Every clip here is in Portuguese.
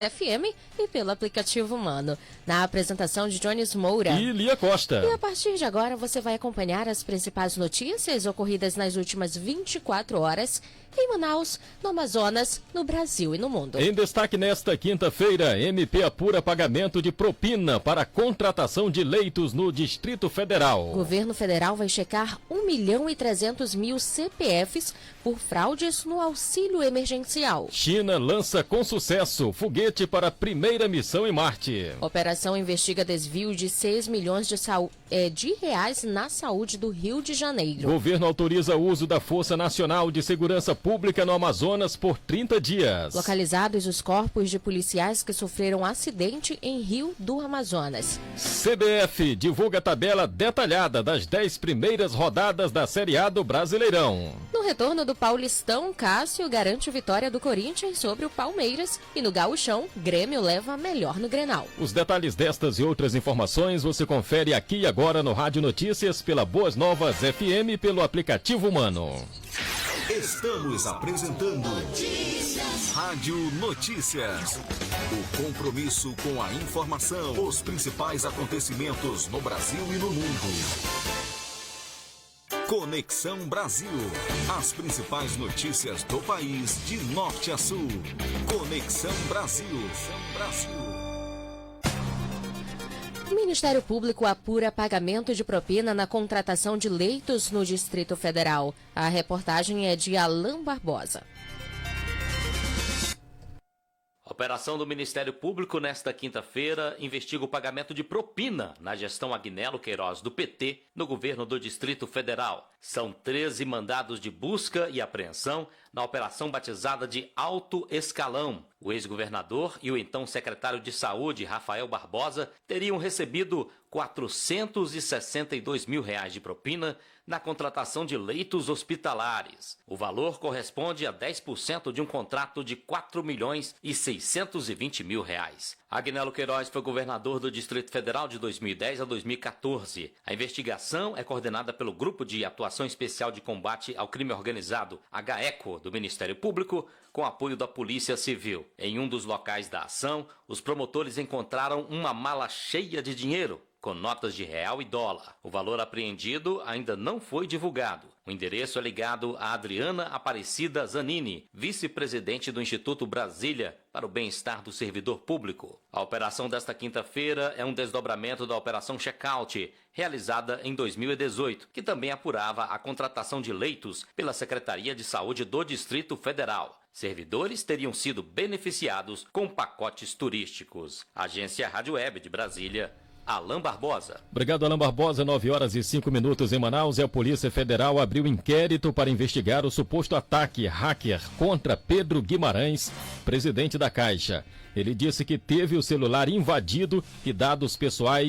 FM e pelo aplicativo Mano. Na apresentação de Jones Moura e Lia Costa. E a partir de agora você vai acompanhar as principais notícias ocorridas nas últimas 24 horas em Manaus, no Amazonas, no Brasil e no mundo. Em destaque nesta quinta-feira, MP apura pagamento de propina para a contratação de leitos no Distrito Federal. O governo federal vai checar 1.300.000 CPFs por fraudes no auxílio emergencial. China lança com sucesso foguete para a primeira missão em Marte. Operação investiga desvio de 6 milhões de reais na saúde do Rio de Janeiro. Governo autoriza o uso da Força Nacional de Segurança Pública no Amazonas por 30 dias. Localizados os corpos de policiais que sofreram acidente em Rio do Amazonas. CBF divulga a tabela detalhada das 10 primeiras rodadas da Série A do Brasileirão. No retorno do Paulistão, Cássio garante vitória do Corinthians sobre o Palmeiras e no Gauchão, Grêmio leva a melhor no Grenal. Os detalhes destas e outras informações você confere aqui e agora no Rádio Notícias pela Boas Novas FM e pelo aplicativo Mano. Estamos apresentando Rádio Notícias. O compromisso com a informação, os principais acontecimentos no Brasil e no mundo. Conexão Brasil. As principais notícias do país de norte a sul. Conexão Brasil. O Ministério Público apura pagamento de propina na contratação de leitos no Distrito Federal. A reportagem é de Alain Barbosa. A operação do Ministério Público nesta quinta-feira investiga o pagamento de propina na gestão Agnello Queiroz do PT no governo do Distrito Federal. São 13 mandados de busca e apreensão na operação batizada de Alto Escalão. O ex-governador e o então secretário de Saúde, Rafael Barbosa, teriam recebido R$462 mil de propina na contratação de leitos hospitalares. O valor corresponde a 10% de um contrato de R$4.620.000. Agnello Queiroz foi governador do Distrito Federal de 2010 a 2014. A investigação é coordenada pelo Grupo de Atuação Especial de Combate ao Crime Organizado, GAECO, do Ministério Público, com apoio da Polícia Civil. Em um dos locais da ação, os promotores encontraram uma mala cheia de dinheiro, com notas de real e dólar. O valor apreendido ainda não foi divulgado. O endereço é ligado a Adriana Aparecida Zanini, vice-presidente do Instituto Brasília para o Bem-Estar do Servidor Público. A operação desta quinta-feira é um desdobramento da Operação Checkout, realizada em 2018, que também apurava a contratação de leitos pela Secretaria de Saúde do Distrito Federal. Servidores teriam sido beneficiados com pacotes turísticos. Agência Rádio Web de Brasília, Alain Barbosa. Obrigado, Alain Barbosa. 9h05 em Manaus. E a Polícia Federal abriu inquérito para investigar o suposto ataque hacker contra Pedro Guimarães, presidente da Caixa. Ele disse que teve o celular invadido e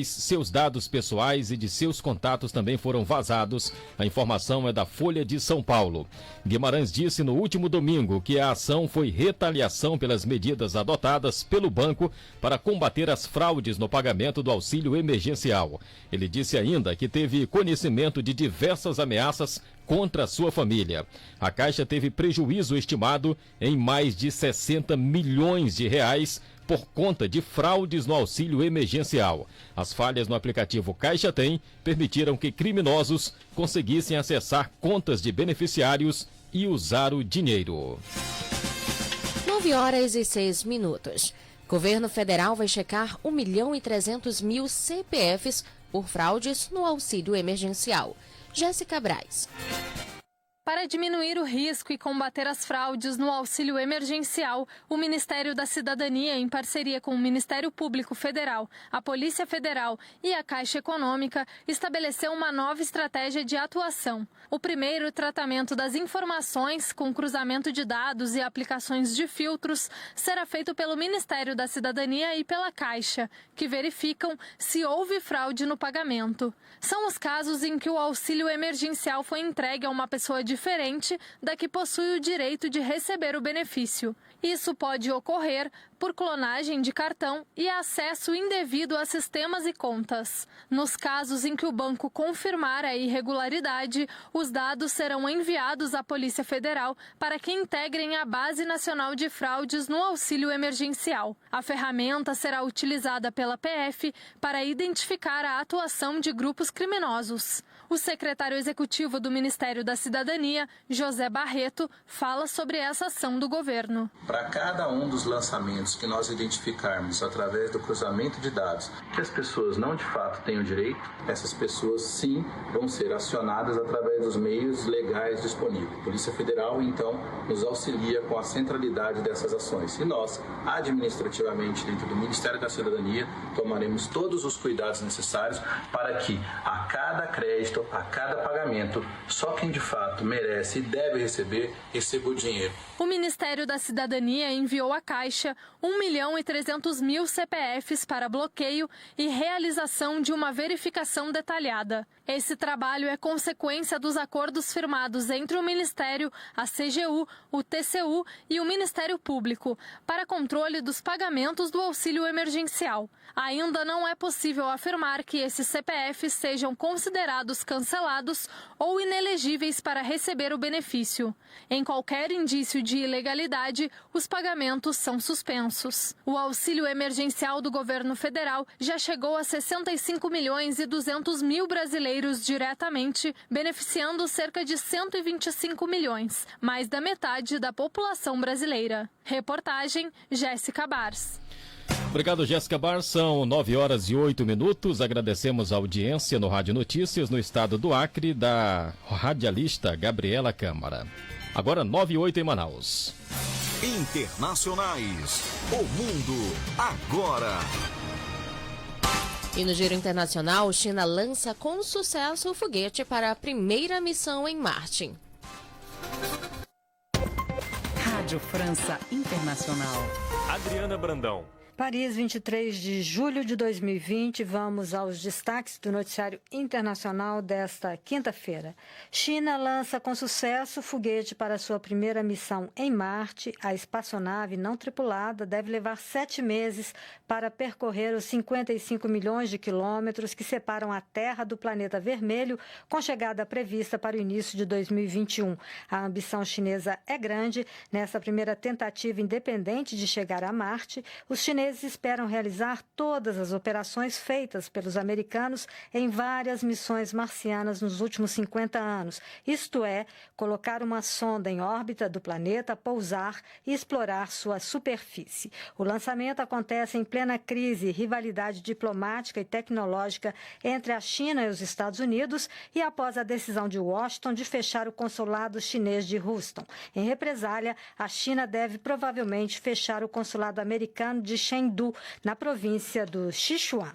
seus dados pessoais e de seus contatos também foram vazados. A informação é da Folha de São Paulo. Guimarães disse no último domingo que a ação foi retaliação pelas medidas adotadas pelo banco para combater as fraudes no pagamento do auxílio emergencial. Ele disse ainda que teve conhecimento de diversas ameaças contra a sua família. A Caixa teve prejuízo estimado em mais de 60 milhões de reais por conta de fraudes no auxílio emergencial. As falhas no aplicativo Caixa Tem permitiram que criminosos conseguissem acessar contas de beneficiários e usar o dinheiro. 9h06. Governo federal vai checar 1.300.000 CPFs por fraudes no auxílio emergencial. Jéssica Braz. Para diminuir o risco e combater as fraudes no auxílio emergencial, o Ministério da Cidadania, em parceria com o Ministério Público Federal, a Polícia Federal e a Caixa Econômica, estabeleceu uma nova estratégia de atuação. O primeiro tratamento das informações, com cruzamento de dados e aplicações de filtros, será feito pelo Ministério da Cidadania e pela Caixa, que verificam se houve fraude no pagamento. São os casos em que o auxílio emergencial foi entregue a uma pessoa diferente da que possui o direito de receber o benefício. Isso pode ocorrer por clonagem de cartão e acesso indevido a sistemas e contas. Nos casos em que o banco confirmar a irregularidade, os dados serão enviados à Polícia Federal para que integrem a Base Nacional de Fraudes no auxílio emergencial. A ferramenta será utilizada pela PF para identificar a atuação de grupos criminosos. O secretário executivo do Ministério da Cidadania, José Barreto, fala sobre essa ação do governo. Para cada um dos lançamentos que nós identificarmos através do cruzamento de dados que as pessoas não de fato têm o direito, essas pessoas sim vão ser acionadas através dos meios legais disponíveis. A Polícia Federal, então, nos auxilia com a centralidade dessas ações. E nós, administrativamente, dentro do Ministério da Cidadania, tomaremos todos os cuidados necessários para que a cada crédito, a cada pagamento, só quem de fato merece e deve receber, receba o dinheiro. O Ministério da Cidadania enviou à Caixa 1.300.000 CPFs para bloqueio e realização de uma verificação detalhada. Esse trabalho é consequência dos acordos firmados entre o Ministério, a CGU, o TCU e o Ministério Público para controle dos pagamentos do auxílio emergencial. Ainda não é possível afirmar que esses CPFs sejam considerados cancelados ou inelegíveis para receber o benefício. Em qualquer indício de ilegalidade, os pagamentos são suspensos. O auxílio emergencial do governo federal já chegou a 65.200.000 brasileiros diretamente, beneficiando cerca de 125 milhões, mais da metade da população brasileira. Reportagem Jéssica Bars. Obrigado, Jéssica Bar. São 9h08. Agradecemos a audiência no Rádio Notícias no estado do Acre, da radialista Gabriela Câmara. Agora 9h08 em Manaus. Internacionais. O mundo agora. E no giro internacional, China lança com sucesso o foguete para a primeira missão em Marte. Rádio França Internacional. Adriana Brandão. Paris, 23 de julho de 2020. Vamos aos destaques do noticiário internacional desta quinta-feira. China lança com sucesso foguete para sua primeira missão em Marte. A espaçonave não tripulada deve levar 7 meses para percorrer os 55 milhões de quilômetros que separam a Terra do planeta vermelho, com chegada prevista para o início de 2021. A ambição chinesa é grande. Nessa primeira tentativa independente de chegar a Marte, os chineses esperam realizar todas as operações feitas pelos americanos em várias missões marcianas nos últimos 50 anos. Isto é, colocar uma sonda em órbita do planeta, pousar e explorar sua superfície. O lançamento acontece em plena crise e rivalidade diplomática e tecnológica entre a China e os Estados Unidos e após a decisão de Washington de fechar o consulado chinês de Houston. Em represália, a China deve provavelmente fechar o consulado americano de Chengdu, na província do Sichuan.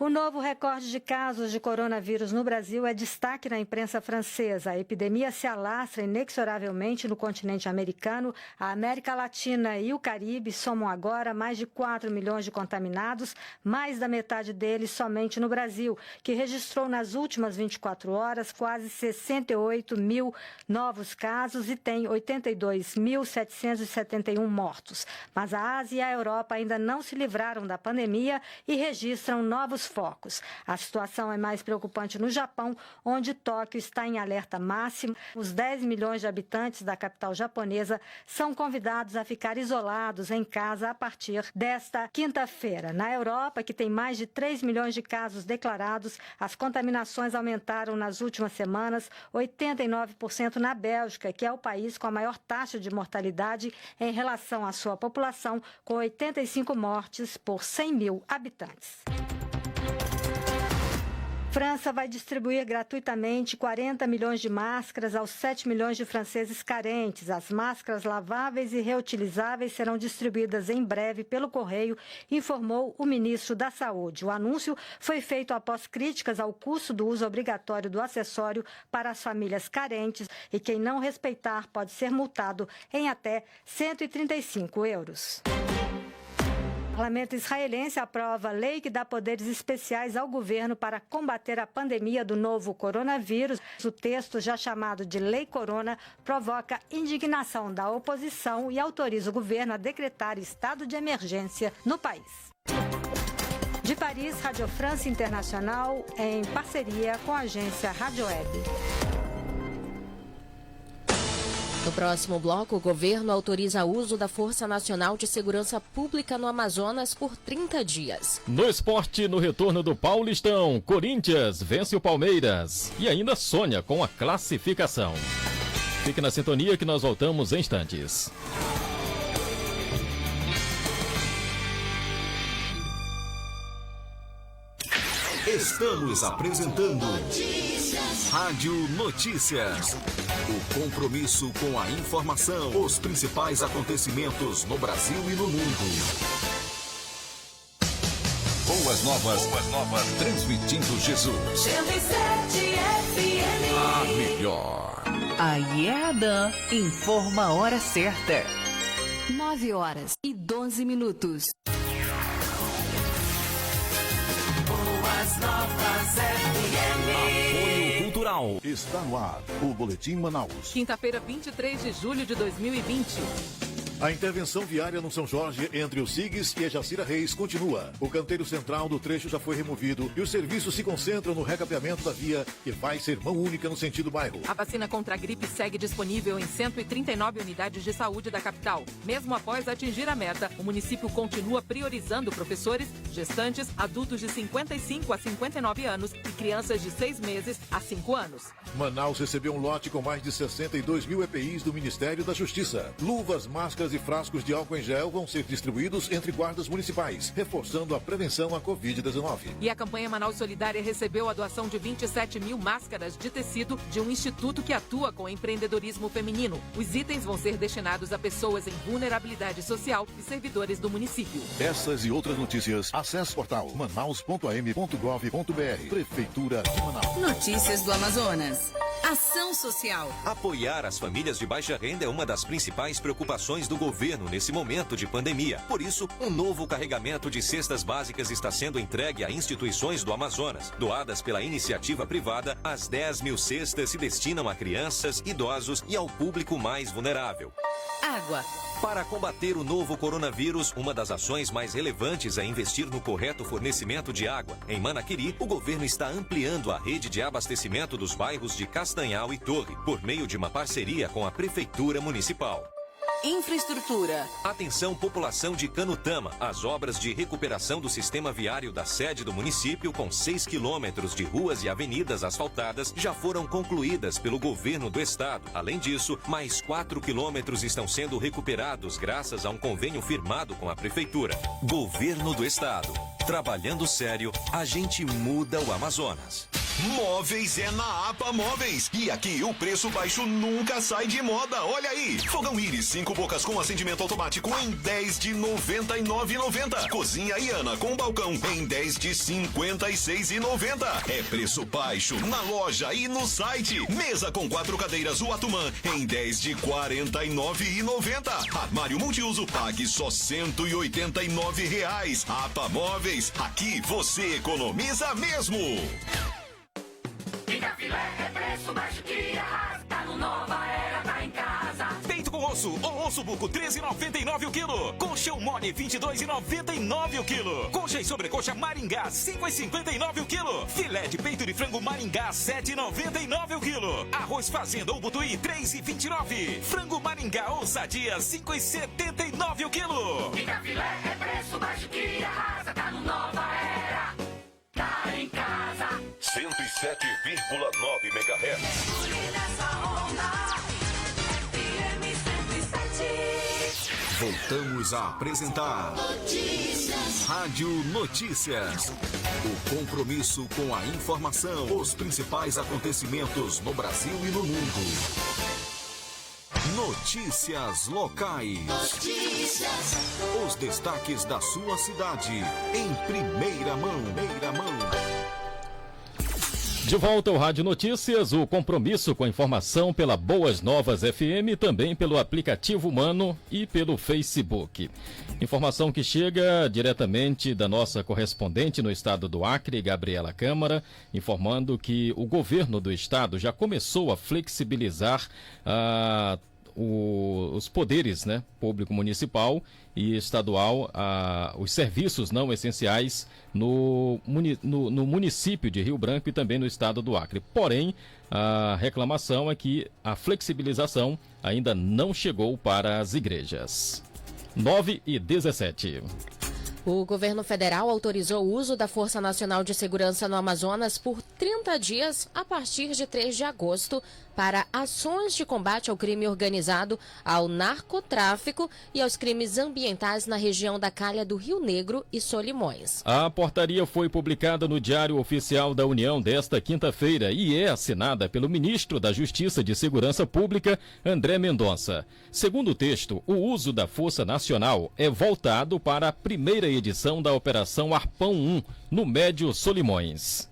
O novo recorde de casos de coronavírus no Brasil é destaque na imprensa francesa. A epidemia se alastra inexoravelmente no continente americano. A América Latina e o Caribe somam agora mais de 4 milhões de contaminados, mais da metade deles somente no Brasil, que registrou nas últimas 24 horas quase 68 mil novos casos e tem 82.771 mortos. Mas a Ásia e a Europa ainda não se livraram da pandemia e registram novos focos. A situação é mais preocupante no Japão, onde Tóquio está em alerta máximo. Os 10 milhões de habitantes da capital japonesa são convidados a ficar isolados em casa a partir desta quinta-feira. Na Europa, que tem mais de 3 milhões de casos declarados, as contaminações aumentaram nas últimas semanas, 89% na Bélgica, que é o país com a maior taxa de mortalidade em relação à sua população, com 85 mortes por 100 mil habitantes. França vai distribuir gratuitamente 40 milhões de máscaras aos 7 milhões de franceses carentes. As máscaras laváveis e reutilizáveis serão distribuídas em breve pelo correio, informou o ministro da Saúde. O anúncio foi feito após críticas ao custo do uso obrigatório do acessório para as famílias carentes e quem não respeitar pode ser multado em até 135 euros. O parlamento israelense aprova a lei que dá poderes especiais ao governo para combater a pandemia do novo coronavírus. O texto, já chamado de Lei Corona, provoca indignação da oposição e autoriza o governo a decretar estado de emergência no país. De Paris, Rádio França Internacional, em parceria com a agência Rádio Web. No próximo bloco, o governo autoriza o uso da Força Nacional de Segurança Pública no Amazonas por 30 dias. No esporte, no retorno do Paulistão, Corinthians vence o Palmeiras e ainda sonha com a classificação. Fique na sintonia que nós voltamos em instantes. Estamos apresentando Rádio Notícias. O compromisso com a informação, os principais acontecimentos no Brasil e no mundo. Boas novas, transmitindo Jesus. 107 FM. A melhor. A IEADAN informa a hora certa. 9h12. Boas novas FM. Apoio Cultural. Está no ar o Boletim Manaus. Quinta-feira, 23 de julho de 2020. A intervenção viária no São Jorge entre o SIGS e a Jacira Reis continua. O canteiro central do trecho já foi removido e os serviços se concentram no recapeamento da via, que vai ser mão única no sentido bairro. A vacina contra a gripe segue disponível em 139 unidades de saúde da capital. Mesmo após atingir a meta, o município continua priorizando professores, gestantes, adultos de 55 a 59 anos e crianças de 6 meses a 5 anos. Manaus recebeu um lote com mais de 62 mil EPIs do Ministério da Justiça. Luvas, máscaras e frascos de álcool em gel vão ser distribuídos entre guardas municipais, reforçando a prevenção à Covid-19. E a campanha Manaus Solidária recebeu a doação de 27 mil máscaras de tecido de um instituto que atua com empreendedorismo feminino. Os itens vão ser destinados a pessoas em vulnerabilidade social e servidores do município. Essas e outras notícias, acesse o portal manaus.am.gov.br. Prefeitura de Manaus. Notícias do Amazonas. Ação social. Apoiar as famílias de baixa renda é uma das principais preocupações do governo nesse momento de pandemia. Por isso, um novo carregamento de cestas básicas está sendo entregue a instituições do Amazonas. Doadas pela iniciativa privada, as 10 mil cestas se destinam a crianças, idosos e ao público mais vulnerável. Água. Para combater o novo coronavírus, uma das ações mais relevantes é investir no correto fornecimento de água. Em Manaquiri, o governo está ampliando a rede de abastecimento dos bairros de Castanhal e Torre, por meio de uma parceria com a Prefeitura Municipal. Infraestrutura. Atenção, população de Canutama. As obras de recuperação do sistema viário da sede do município, com 6 quilômetros de ruas e avenidas asfaltadas, já foram concluídas pelo governo do estado. Além disso, mais 4 quilômetros estão sendo recuperados graças a um convênio firmado com a prefeitura. Governo do estado. Trabalhando sério, a gente muda o Amazonas. Móveis é na APA Móveis. E aqui o preço baixo nunca sai de moda. Olha aí. Fogão Iris 5 bocas com acendimento automático em 10 de R$ 99,90. Cozinha Iana com balcão em 10 de R$ 56,90. É preço baixo na loja e no site. Mesa com 4 cadeiras Uatumã em 10 de R$ 49,90. Armário multiuso pague só R$ 189,00. APA Móveis. Aqui você economiza mesmo. Fica filé, é preço baixo que arrasa. Tá no Nova Era, tá em casa. Peito com osso ou osso buco, R$ 13,99 o quilo. Colchão mole, R$ 22,99 o quilo. Coxa e sobrecoxa Maringá, R$ 5,59 o quilo. Filé de peito de frango Maringá, R$ 7,99 o quilo. Arroz fazenda ou butuí, R$ 3,29. Frango Maringá ou sadia, R$ 5,79 o quilo. Fica filé, é preço baixo que arrasa. Tá no Nova Era, tá em casa. 107,9 MHz. Voltamos a apresentar Rádio Notícias. O compromisso com a informação, os principais acontecimentos no Brasil e no mundo. Notícias locais. Notícias. Os destaques da sua cidade em primeira mão. De volta ao Rádio Notícias, o compromisso com a informação pela Boas Novas FM, também pelo aplicativo Humano e pelo Facebook. Informação que chega diretamente da nossa correspondente no estado do Acre, Gabriela Câmara, informando que o governo do estado já começou a flexibilizar os poderes, né, público municipal e estadual, os serviços não essenciais no município de Rio Branco e também no estado do Acre. Porém, a reclamação é que a flexibilização ainda não chegou para as igrejas. 9h17. O governo federal autorizou o uso da Força Nacional de Segurança no Amazonas por 30 dias a partir de 3 de agosto para ações de combate ao crime organizado, ao narcotráfico e aos crimes ambientais na região da Calha do Rio Negro e Solimões. A portaria foi publicada no Diário Oficial da União desta quinta-feira e é assinada pelo ministro da Justiça e de Segurança Pública, André Mendonça. Segundo o texto, o uso da Força Nacional é voltado para a primeira edição da Operação Arpão 1, no Médio Solimões.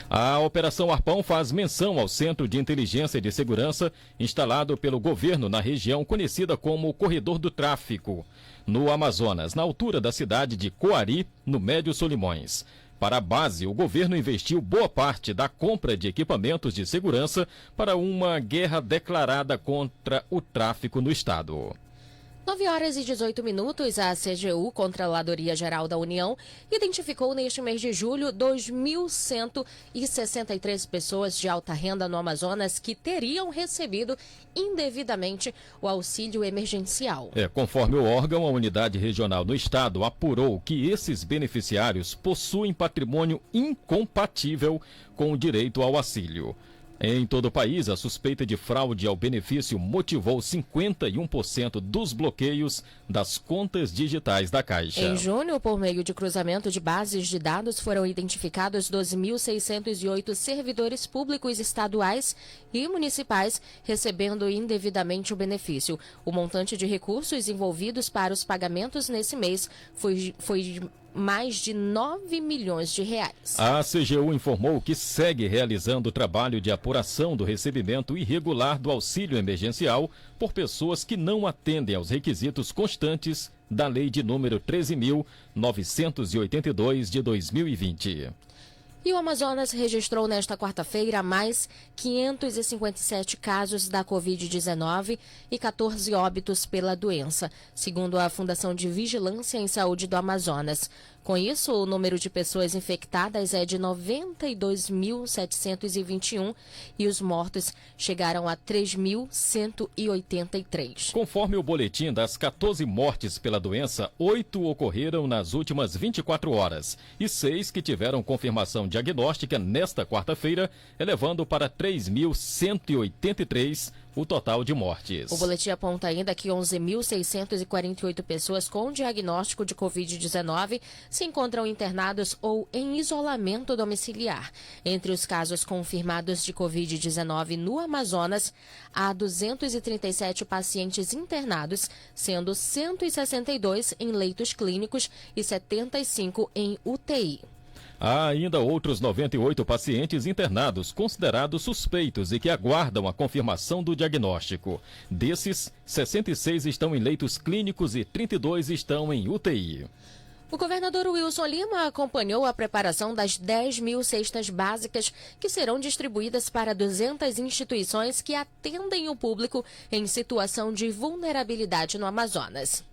A Operação Arpão faz menção ao Centro de Inteligência e de Segurança instalado pelo governo na região conhecida como Corredor do Tráfico, no Amazonas, na altura da cidade de Coari, no Médio Solimões. Para a base, o governo investiu boa parte da compra de equipamentos de segurança para uma guerra declarada contra o tráfico no estado. 9h18, a CGU, Controladoria Geral da União, identificou neste mês de julho 2.163 pessoas de alta renda no Amazonas que teriam recebido indevidamente o auxílio emergencial. Conforme o órgão, a unidade regional do estado apurou que esses beneficiários possuem patrimônio incompatível com o direito ao auxílio. Em todo o país, a suspeita de fraude ao benefício motivou 51% dos bloqueios das contas digitais da Caixa. Em junho, por meio de cruzamento de bases de dados, foram identificados 12.608 servidores públicos estaduais e municipais recebendo indevidamente o benefício. O montante de recursos envolvidos para os pagamentos nesse mês foi mais de 9 milhões de reais. A CGU informou que segue realizando o trabalho de apuração do recebimento irregular do auxílio emergencial por pessoas que não atendem aos requisitos constantes da Lei de número 13.982 de 2020. E o Amazonas registrou nesta quarta-feira mais 557 casos da Covid-19 e 14 óbitos pela doença, segundo a Fundação de Vigilância em Saúde do Amazonas. Com isso, o número de pessoas infectadas é de 92.721 e os mortos chegaram a 3.183. Conforme o boletim, das 14 mortes pela doença, 8 ocorreram nas últimas 24 horas e 6 que tiveram confirmação diagnóstica nesta quarta-feira, elevando para 3.183 o total de mortes. O boletim aponta ainda que 11.648 pessoas com diagnóstico de Covid-19 se encontram internados ou em isolamento domiciliar. Entre os casos confirmados de Covid-19 no Amazonas, há 237 pacientes internados, sendo 162 em leitos clínicos e 75 em UTI. Há ainda outros 98 pacientes internados considerados suspeitos e que aguardam a confirmação do diagnóstico. Desses, 66 estão em leitos clínicos e 32 estão em UTI. O governador Wilson Lima acompanhou a preparação das 10 mil cestas básicas que serão distribuídas para 200 instituições que atendem o público em situação de vulnerabilidade no Amazonas.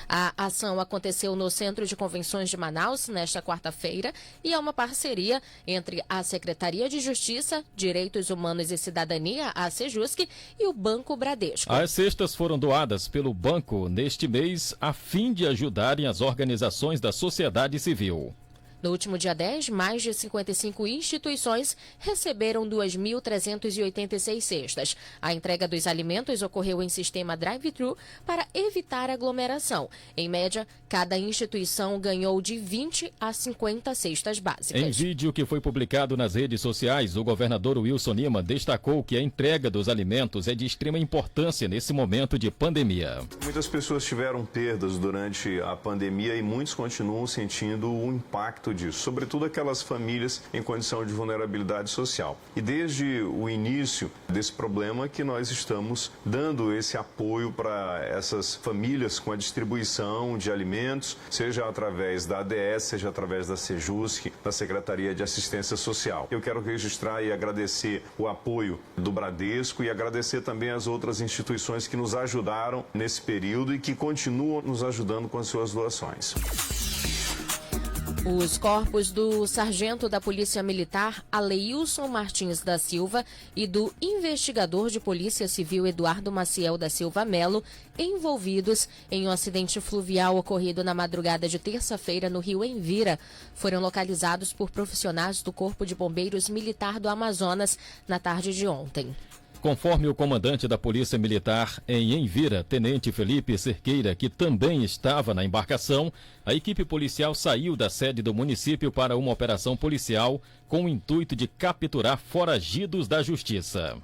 A ação aconteceu no Centro de Convenções de Manaus nesta quarta-feira e é uma parceria entre a Secretaria de Justiça, Direitos Humanos e Cidadania, a Sejusc, e o Banco Bradesco. As cestas foram doadas pelo banco neste mês a fim de ajudarem as organizações da sociedade civil. No último dia 10, mais de 55 instituições receberam 2.386 cestas. A entrega dos alimentos ocorreu em sistema drive-thru para evitar aglomeração. Em média, cada instituição ganhou de 20 a 50 cestas básicas. Em vídeo que foi publicado nas redes sociais, o governador Wilson Lima destacou que a entrega dos alimentos é de extrema importância nesse momento de pandemia. Muitas pessoas tiveram perdas durante a pandemia e muitos continuam sentindo o impacto impacto disso, sobretudo aquelas famílias em condição de vulnerabilidade social. E desde o início desse problema que nós estamos dando esse apoio para essas famílias com a distribuição de alimentos, seja através da ADS, seja através da Sejusc, da Secretaria de Assistência Social. Eu quero registrar e agradecer o apoio do Bradesco e agradecer também as outras instituições que nos ajudaram nesse período e que continuam nos ajudando com as suas doações. Os corpos do sargento da Polícia Militar, Aleilson Martins da Silva, e do investigador de Polícia Civil, Eduardo Maciel da Silva Melo, envolvidos em um acidente fluvial ocorrido na madrugada de terça-feira no rio Envira, foram localizados por profissionais do Corpo de Bombeiros Militar do Amazonas na tarde de ontem. Conforme o comandante da Polícia Militar em Envira, Tenente Felipe Cerqueira, que também estava na embarcação, a equipe policial saiu da sede do município para uma operação policial com o intuito de capturar foragidos da justiça.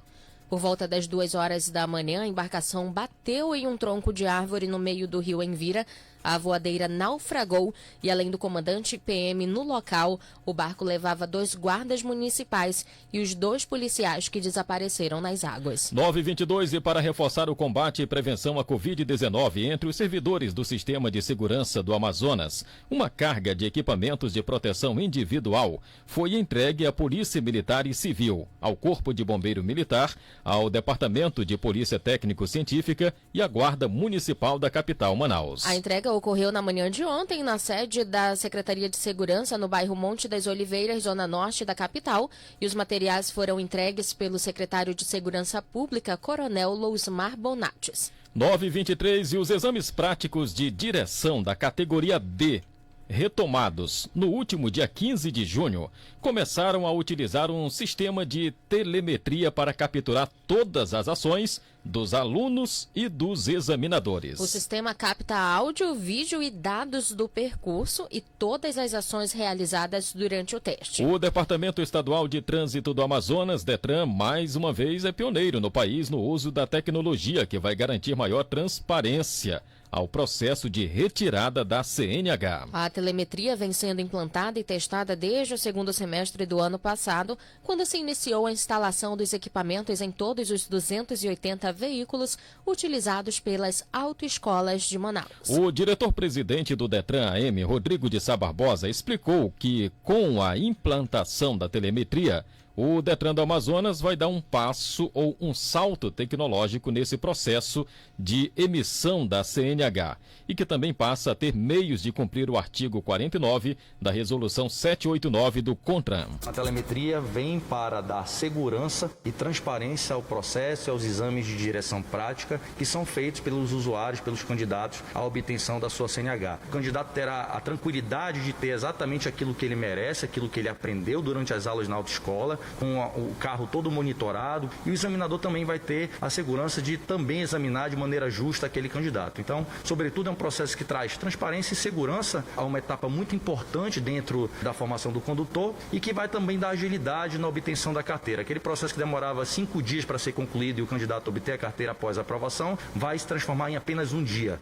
Por volta das 2 horas da manhã, a embarcação bateu em um tronco de árvore no meio do rio Envira. A voadeira naufragou e, além do comandante PM no local, o barco levava 2 guardas municipais e os 2 policiais que desapareceram nas águas. 9h22, e para reforçar o combate e prevenção à Covid-19 entre os servidores do Sistema de Segurança do Amazonas, uma carga de equipamentos de proteção individual foi entregue à Polícia Militar e Civil, ao Corpo de Bombeiro Militar, ao Departamento de Polícia Técnico-Científica e à Guarda Municipal da capital, Manaus. A entrega ocorreu na manhã de ontem na sede da Secretaria de Segurança no bairro Monte das Oliveiras, zona norte da capital, e os materiais foram entregues pelo secretário de Segurança Pública, Coronel Lousmar Bonates. 9h23, e os exames práticos de direção da categoria D, retomados no último dia 15 de junho, começaram a utilizar um sistema de telemetria para capturar todas as ações dos alunos e dos examinadores. O sistema capta áudio, vídeo e dados do percurso e todas as ações realizadas durante o teste. O Departamento Estadual de Trânsito do Amazonas, DETRAN, mais uma vez é pioneiro no país no uso da tecnologia que vai garantir maior transparência ao processo de retirada da CNH. A telemetria vem sendo implantada e testada desde o segundo semestre do ano passado, quando se iniciou a instalação dos equipamentos em todos os 280 veículos utilizados pelas autoescolas de Manaus. O diretor-presidente do DETRAN AM, Rodrigo de Sá Barbosa, explicou que, com a implantação da telemetria, o DETRAN do Amazonas vai dar um passo ou um salto tecnológico nesse processo de emissão da CNH e que também passa a ter meios de cumprir o artigo 49 da Resolução 789 do CONTRAN. A telemetria vem para dar segurança e transparência ao processo e aos exames de direção prática que são feitos pelos usuários, pelos candidatos à obtenção da sua CNH. O candidato terá a tranquilidade de ter exatamente aquilo que ele merece, aquilo que ele aprendeu durante as aulas na autoescola, com o carro todo monitorado, e o examinador também vai ter a segurança de também examinar de maneira justa aquele candidato. Então, sobretudo, é um processo que traz transparência e segurança a uma etapa muito importante dentro da formação do condutor e que vai também dar agilidade na obtenção da carteira. Aquele processo que demorava 5 dias para ser concluído e o candidato obter a carteira após a aprovação vai se transformar em apenas 1 dia.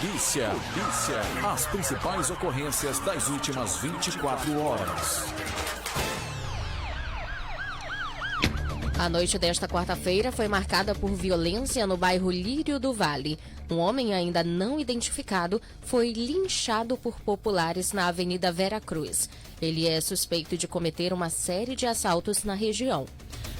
Polícia. As principais ocorrências das últimas 24 horas. A noite desta quarta-feira foi marcada por violência no bairro Lírio do Vale. Um homem ainda não identificado foi linchado por populares na Avenida Vera Cruz. Ele é suspeito de cometer uma série de assaltos na região.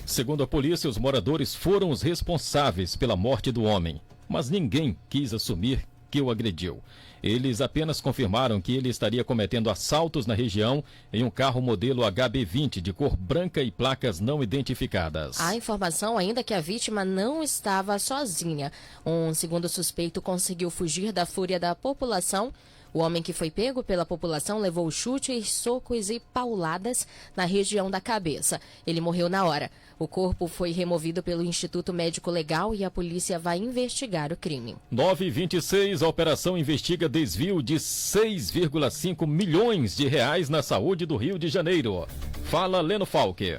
Segundo a polícia, os moradores foram os responsáveis pela morte do homem, mas ninguém quis assumir que o agrediu. Eles apenas confirmaram que ele estaria cometendo assaltos na região em um carro modelo HB20 de cor branca e placas não identificadas. Há informação ainda que a vítima não estava sozinha. Um segundo suspeito conseguiu fugir da fúria da população. O homem que foi pego pela população levou chutes, socos e pauladas na região da cabeça. Ele morreu na hora. O corpo foi removido pelo Instituto Médico Legal e a polícia vai investigar o crime. 9h26, a operação investiga desvio de 6,5 milhões de reais na saúde do Rio de Janeiro. Fala, Leno Falque.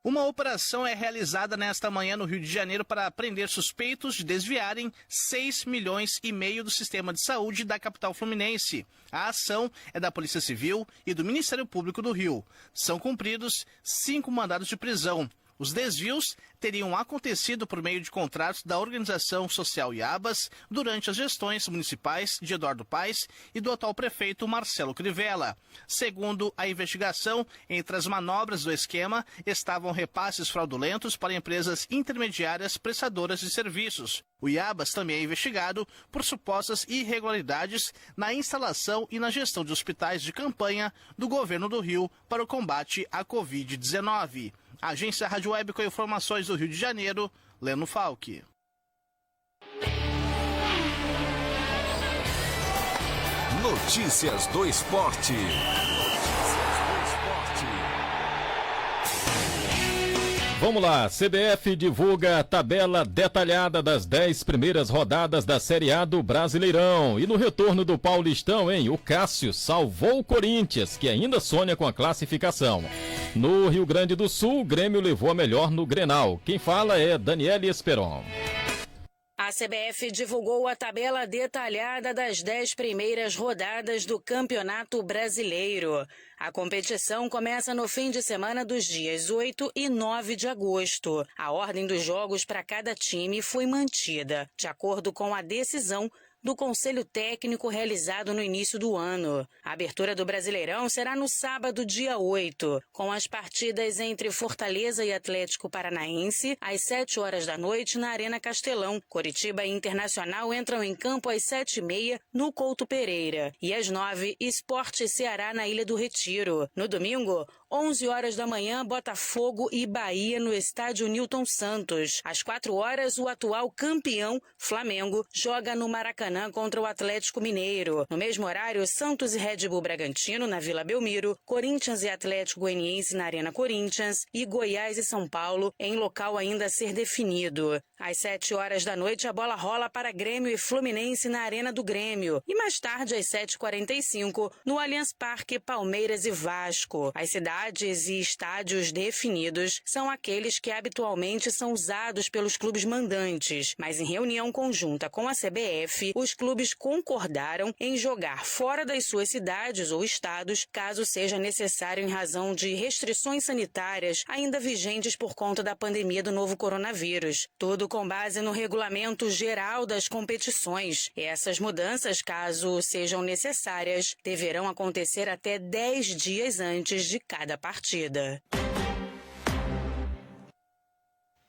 Uma operação é realizada nesta manhã no Rio de Janeiro para prender suspeitos de desviarem 6,5 milhões do sistema de saúde da capital fluminense. A ação é da Polícia Civil e do Ministério Público do Rio. São cumpridos 5 mandados de prisão. Os desvios teriam acontecido por meio de contratos da organização social Iabas durante as gestões municipais de Eduardo Paes e do atual prefeito Marcelo Crivella. Segundo a investigação, entre as manobras do esquema estavam repasses fraudulentos para empresas intermediárias prestadoras de serviços. O Iabas também é investigado por supostas irregularidades na instalação e na gestão de hospitais de campanha do governo do Rio para o combate à Covid-19. Agência Rádio Web com informações do Rio de Janeiro, Leno Falck. Notícias do Esporte. Vamos lá, CBF divulga a tabela detalhada das 10 primeiras rodadas da Série A do Brasileirão. E no retorno do Paulistão, o Cássio salvou o Corinthians, que ainda sonha com a classificação. No Rio Grande do Sul, o Grêmio levou a melhor no Grenal. Quem fala é Daniele Esperon. A CBF divulgou a tabela detalhada das 10 primeiras rodadas do Campeonato Brasileiro. A competição começa no fim de semana dos dias 8 e 9 de agosto. A ordem dos jogos para cada time foi mantida, de acordo com a decisão do Conselho Técnico realizado no início do ano. A abertura do Brasileirão será no sábado, dia 8, com as partidas entre Fortaleza e Atlético Paranaense, às 7 horas da noite, na Arena Castelão. Coritiba e Internacional entram em campo às 7h30, no Couto Pereira. E às 9, Sport e Ceará, na Ilha do Retiro. No domingo, 11 horas da manhã, Botafogo e Bahia no estádio Newton Santos. Às 4 horas, o atual campeão, Flamengo, joga no Maracanã contra o Atlético Mineiro. No mesmo horário, Santos e Red Bull Bragantino na Vila Belmiro, Corinthians e Atlético Goianiense na Arena Corinthians e Goiás e São Paulo em local ainda a ser definido. Às 7 horas da noite, a bola rola para Grêmio e Fluminense na Arena do Grêmio. E mais tarde, às 7h45, no Allianz Parque, Palmeiras e Vasco. As cidades e estádios definidos são aqueles que habitualmente são usados pelos clubes mandantes, mas em reunião conjunta com a CBF, os clubes concordaram em jogar fora das suas cidades ou estados, caso seja necessário em razão de restrições sanitárias ainda vigentes por conta da pandemia do novo coronavírus. Tudo com base no regulamento geral das competições. Essas mudanças, caso sejam necessárias, deverão acontecer até 10 dias antes de cada partida.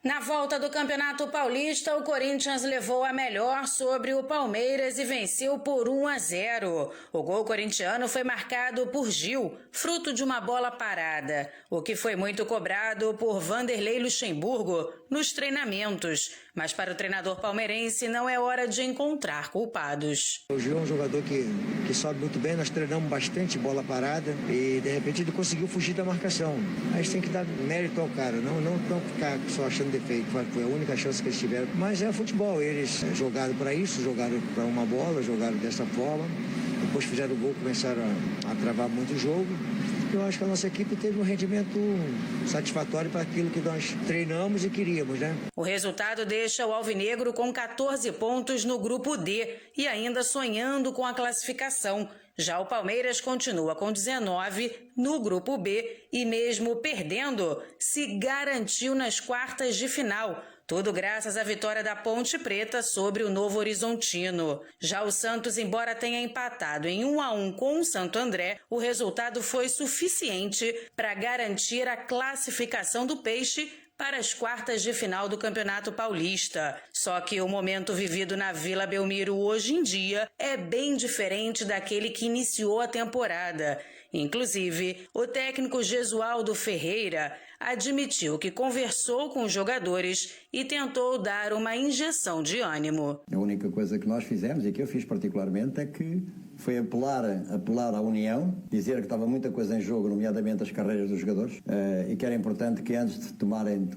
Na volta do Campeonato Paulista, o Corinthians levou a melhor sobre o Palmeiras e venceu por 1-0. O gol corintiano foi marcado por Gil, fruto de uma bola parada, o que foi muito cobrado por Vanderlei Luxemburgo nos treinamentos. Mas para o treinador palmeirense não é hora de encontrar culpados. O Gil é um jogador que sobe muito bem, nós treinamos bastante bola parada e de repente ele conseguiu fugir da marcação. Aí tem que dar mérito ao cara, não ficar só achando defeito, foi a única chance que eles tiveram. Mas é futebol, eles jogaram para isso, jogaram para uma bola, jogaram dessa forma, depois fizeram o gol, começaram a travar muito o jogo. Eu acho que a nossa equipe teve um rendimento satisfatório para aquilo que nós treinamos e queríamos, né? O resultado deixa o Alvinegro com 14 pontos no grupo D e ainda sonhando com a classificação. Já o Palmeiras continua com 19 no grupo B e mesmo perdendo, se garantiu nas quartas de final. Tudo graças à vitória da Ponte Preta sobre o Novo Horizontino. Já o Santos, embora tenha empatado em 1-1 com o Santo André, o resultado foi suficiente para garantir a classificação do Peixe para as quartas de final do Campeonato Paulista. Só que o momento vivido na Vila Belmiro hoje em dia é bem diferente daquele que iniciou a temporada. Inclusive, o técnico Gesualdo Ferreira admitiu que conversou com os jogadores e tentou dar uma injeção de ânimo. A única coisa que nós fizemos, e que eu fiz particularmente, é que foi apelar à união, dizer que estava muita coisa em jogo, nomeadamente as carreiras dos jogadores, e que era importante que antes de tomarem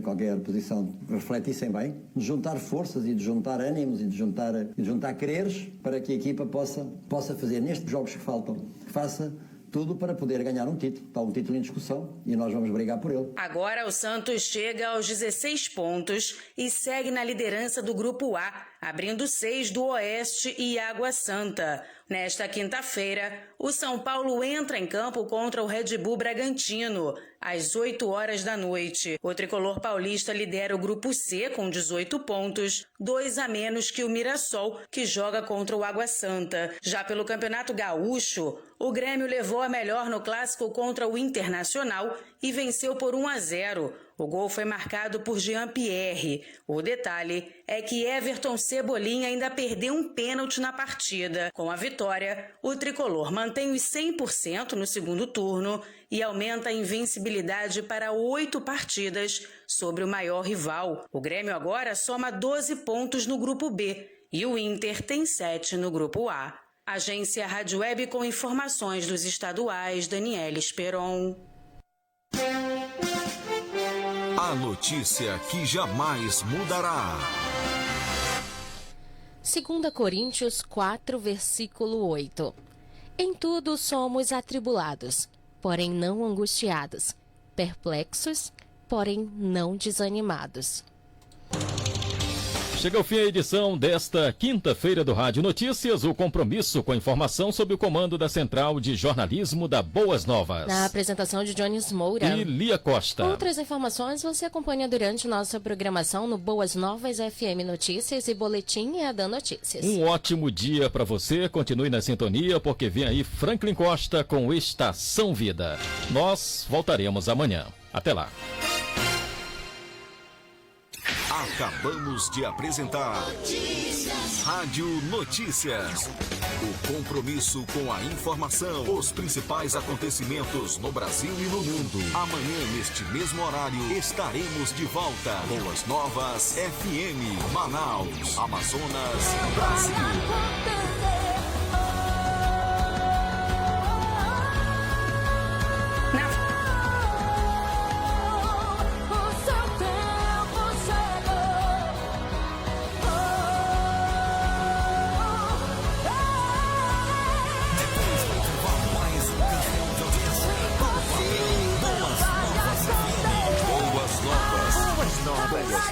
qualquer posição refletissem bem, de juntar forças e de juntar ânimos e de juntar quereres para que a equipa possa fazer nestes jogos que faltam, que faça tudo para poder ganhar um título. Está um título em discussão e nós vamos brigar por ele. ele. Agora o Santos chega aos 16 pontos e segue na liderança do Grupo A, abrindo 6 do Oeste e Água Santa. Nesta quinta-feira, o São Paulo entra em campo contra o Red Bull Bragantino, às 8 horas da noite. O tricolor paulista lidera o Grupo C com 18 pontos, 2 a menos que o Mirassol, que joga contra o Água Santa. Já pelo Campeonato Gaúcho, o Grêmio levou a melhor no clássico contra o Internacional e venceu por 1-0. O gol foi marcado por Jean-Pierre. O detalhe é que Everton Cebolinha ainda perdeu um pênalti na partida. Com a vitória, o tricolor mantém os 100% no segundo turno e aumenta a invencibilidade para 8 partidas sobre o maior rival. O Grêmio agora soma 12 pontos no Grupo B e o Inter tem 7 no Grupo A. Agência Rádio Web com informações dos estaduais, Daniela Esperon. A notícia que jamais mudará. 2 Coríntios 4, versículo 8. Em tudo somos atribulados, porém não angustiados, perplexos, porém não desanimados. Chega ao fim a edição desta quinta-feira do Rádio Notícias, o compromisso com a informação sob o comando da Central de Jornalismo da Boas Novas. Na apresentação de Jones Moura e Lia Costa. Outras informações você acompanha durante nossa programação no Boas Novas FM Notícias e Boletim EADAN Notícias. Um ótimo dia para você, continue na sintonia porque vem aí Franklin Costa com Estação Vida. Nós voltaremos amanhã. Até lá. Acabamos de apresentar Rádio Notícias. O compromisso com a informação, os principais acontecimentos no Brasil e no mundo. Amanhã, neste mesmo horário, estaremos de volta. Boas Novas FM, Manaus, Amazonas, Brasil.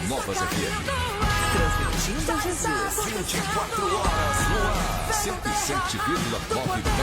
Novas FM. Transmitindo Jesus. 24 horas no ar. 107,9